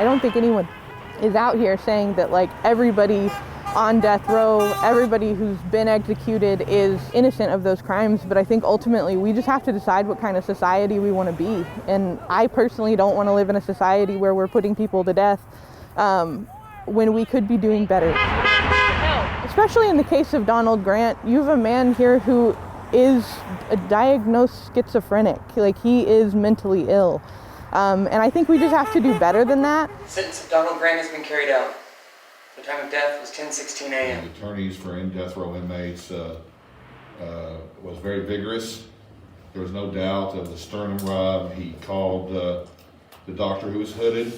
I don't think anyone is out here saying that like everybody on death row, everybody who's been executed is innocent of those crimes, but I think ultimately we just have to decide what kind of society we want to be. And I personally don't want to live in a society where we're putting people to death when we could be doing better. Especially in the case of Donald Grant, you have a man here who is a diagnosed schizophrenic. Like, he is mentally ill. And I think we just have to do better than that. Sentence of Donald Grant has been carried out. The time of death was 10:16 a.m. The attorneys for death row inmates was very vigorous. There was no doubt of the sternum rub. He called the doctor who was hooded,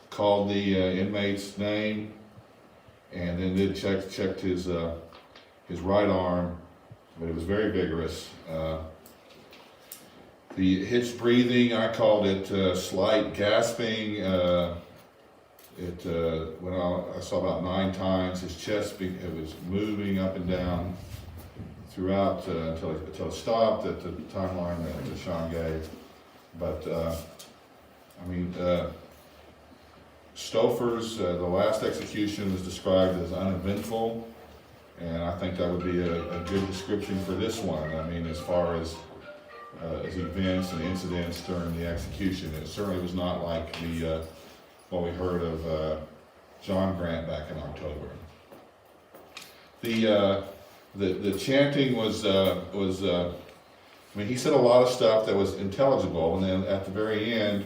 called the inmate's name, and then did checked his right arm, but it was very vigorous. The hitched breathing, I called it slight gasping. When I saw about 9 times his chest, it was moving up and down throughout until it stopped at the timeline that Sean gave. But Stouffer's, the last execution was described as uneventful, and I think that would be a good description for this one. I mean, as far as events and incidents during the execution, it certainly was not like what we heard of John Grant back in October. The chanting was he said a lot of stuff that was intelligible, and then at the very end,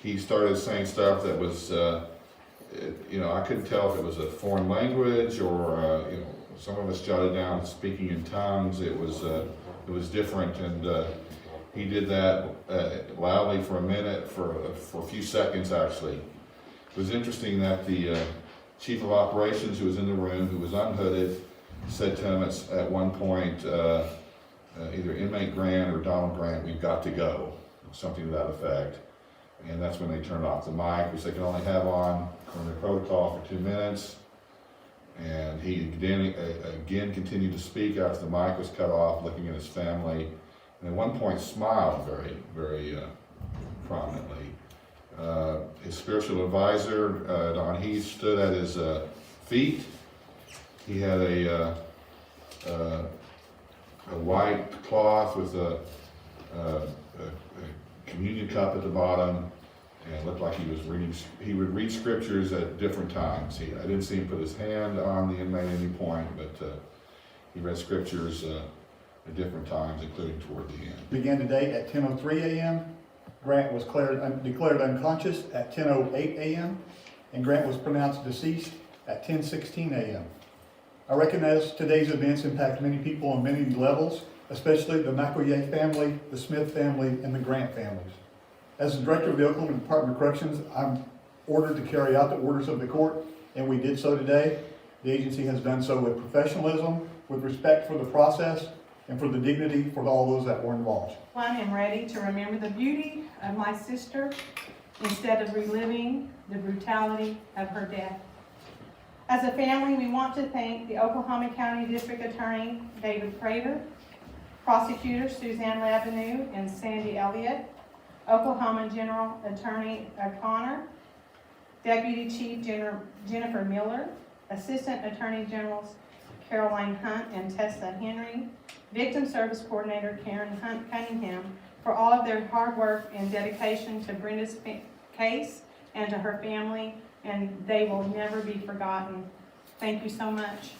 he started saying stuff that was, I couldn't tell if it was a foreign language or, some of us jotted down speaking in tongues. It was different, and he did that loudly for a minute, for a few seconds actually. It was interesting that the chief of operations who was in the room, who was unhooded, said to him at one point, either inmate Grant or Donald Grant, "We've got to go," something to that effect. And that's when they turned off the mic, which they could only have on from the protocol for 2 minutes. And he again continued to speak after the mic was cut off, looking at his family, and at one point smiled very, very prominently. His spiritual advisor, Don Heath, stood at his feet. He had a white cloth with a communion cup at the bottom, and it looked like he would read scriptures at different times. I didn't see him put his hand on the inmate at any point, but he read scriptures at different times, including toward the end. Began today at 10:03 a.m. Grant was declared unconscious at 10:08 a.m. and Grant was pronounced deceased at 10:16 a.m. I recognize today's events impact many people on many levels, especially the McElyea family, the Smith family, and the Grant families. As the director of the Oklahoman Department of Corrections, I'm ordered to carry out the orders of the court, and we did so today. The agency has done so with professionalism, with respect for the process, and for the dignity for all those that were involved. I am ready to remember the beauty of my sister instead of reliving the brutality of her death. As a family, we want to thank the Oklahoma County District Attorney David Prater, Prosecutor Suzanne Lavenue and Sandy Elliott, Oklahoma General Attorney O'Connor, Deputy Chief Jennifer Miller, Assistant Attorney Generals Caroline Hunt and Tessa Henry, Victim Service Coordinator Karen Hunt Cunningham, for all of their hard work and dedication to Brenda's case and to her family, and they will never be forgotten. Thank you so much.